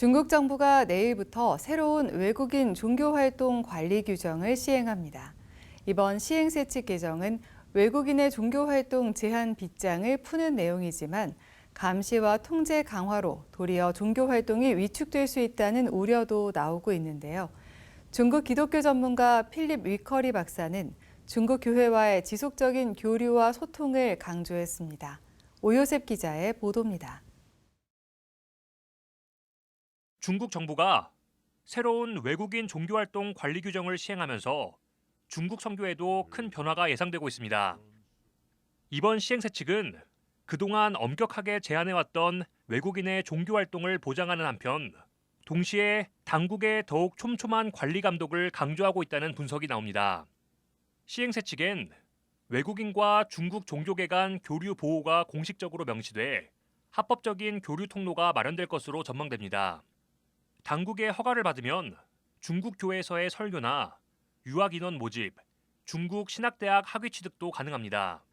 중국 정부가 내일부터 새로운 외국인 종교활동 관리 규정을 시행합니다. 이번 시행세칙 개정은 외국인의 종교활동 제한 빗장을 푸는 내용이지만 감시와 통제 강화로 도리어 종교활동이 위축될 수 있다는 우려도 나오고 있는데요. 중국 기독교 전문가 필립 위커리 박사는 중국 교회와의 지속적인 교류와 소통을 강조했습니다. 오요셉 기자의 보도입니다. 중국 정부가 새로운 외국인 종교활동 관리 규정을 시행하면서 중국 선교에도 큰 변화가 예상되고 있습니다. 이번 시행세칙은 그동안 엄격하게 제한해왔던 외국인의 종교활동을 보장하는 한편 동시에 당국의 더욱 촘촘한 관리 감독을 강조하고 있다는 분석이 나옵니다. 시행세칙엔 외국인과 중국 종교계 간 교류 보호가 공식적으로 명시돼 합법적인 교류 통로가 마련될 것으로 전망됩니다. 당국의 허가를 받으면 중국 교회에서의 설교나 유학 인원 모집, 중국 신학대학 학위 취득도 가능합니다.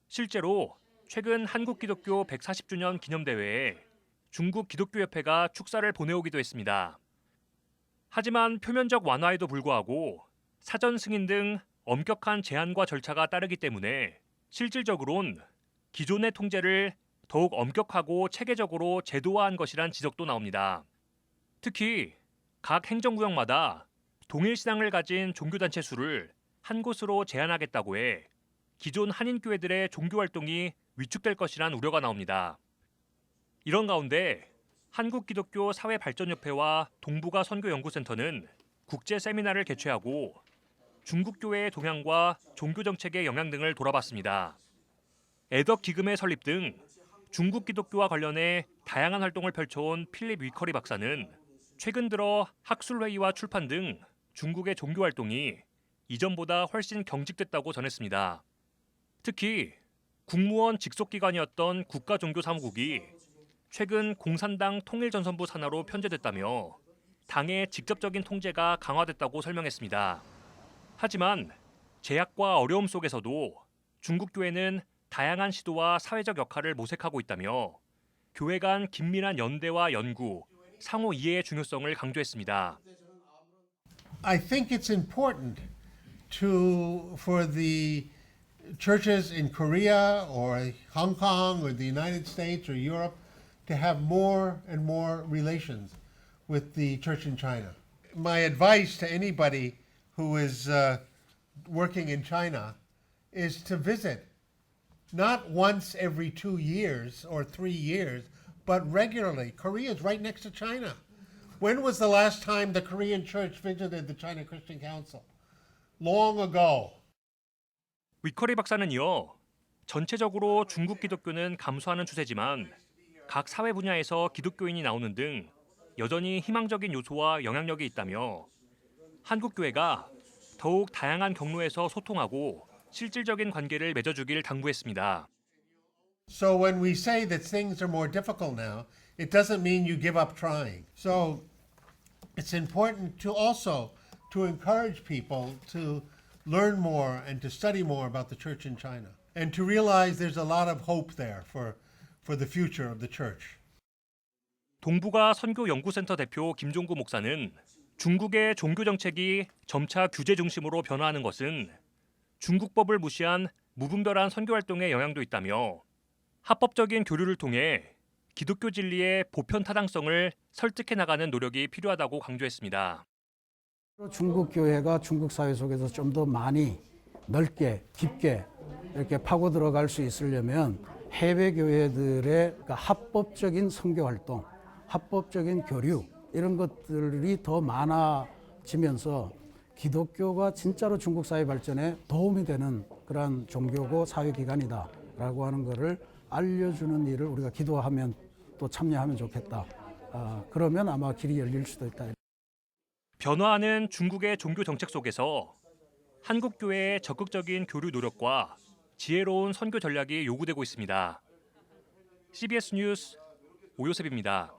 실제로 최근 한국기독교 140주년 기념대회에 중국 기독교협회가 축사를 보내오기도 했습니다. 하지만 표면적 완화에도 불구하고 사전 승인 등 엄격한 제한과 절차가 따르기 때문에 실질적으론 기존의 통제를 더욱 엄격하고 체계적으로 제도화한 것이란 지적도 나옵니다. 특히 각 행정구역마다 동일 신앙을 가진 종교단체 수를 한 곳으로 제한하겠다고 해 기존 한인교회들의 종교활동이 위축될 것이란 우려가 나옵니다. 이런 가운데 한국기독교 사회발전협회와 동북아 선교연구센터는 국제 세미나를 개최하고 중국교회의 동향과 종교정책의 영향 등을 돌아봤습니다. 애덕 기금의 설립 등 중국 기독교와 관련해 다양한 활동을 펼쳐온 필립 위커리 박사는 최근 들어 학술회의와 출판 등 중국의 종교활동이 이전보다 훨씬 경직됐다고 전했습니다. 특히 국무원 직속기관이었던 국가종교사무국이 최근 공산당 통일전선부 산하로 편제됐다며 당의 직접적인 통제가 강화됐다고 설명했습니다. 하지만 제약과 어려움 속에서도 중국 교회는 다양한 시도와 사회적 역할을 모색하고 있다며 교회 간 긴밀한 연대와 연구, 상호 이해의 중요성을 강조했습니다. I think it's important for the churches in Korea or Hong Kong or the United States or Europe to have more and more relations with the church in China. My advice to anybody who is working in China is to visit not once every 2 years or 3 years, but regularly. Korea is right next to China. When was the last time the Korean church visited the China Christian Council? Long ago. 위커리 박사는 이어 전체적으로 중국 기독교는 감소하는 추세지만 각 사회 분야에서 기독교인이 나오는 등 여전히 희망적인 요소와 영향력이 있다며 한국 교회가 더욱 다양한 경로에서 소통하고 실질적인 관계를 맺어주길 당부했습니다. So when we say that things are more difficult now, it doesn't mean you give up trying. So it's important to also to encourage people to learn more and to study more about the church in China and to realize there's a lot of hope there for the future of the church. 동북아 선교연구센터 대표 김종구 목사는 중국의 종교 정책이 점차 규제 중심으로 변화하는 것은 중국법을 무시한 무분별한 선교 활동에 영향도 있다며 합법적인 교류를 통해 기독교 진리의 보편 타당성을 설득해 나가는 노력이 필요하다고 강조했습니다. 중국 교회가 중국 사회 속에서 좀 더 많이 넓게 깊게 이렇게 파고 들어갈 수 있으려면 해외 교회들의 합법적인 선교 활동, 합법적인 교류 이런 것들이 더 많아지면서 기독교가 진짜로 중국 사회 발전에 도움이 되는 그러한 종교고 사회기관이다라고 하는 것을 알려주는 일을 우리가 기도하면 또 참여하면 좋겠다. 그러면 아마 길이 열릴 수도 있다. 변화하는 중국의 종교 정책 속에서 한국 교회의 적극적인 교류 노력과 지혜로운 선교 전략이 요구되고 있습니다. CBS 뉴스 오요셉입니다.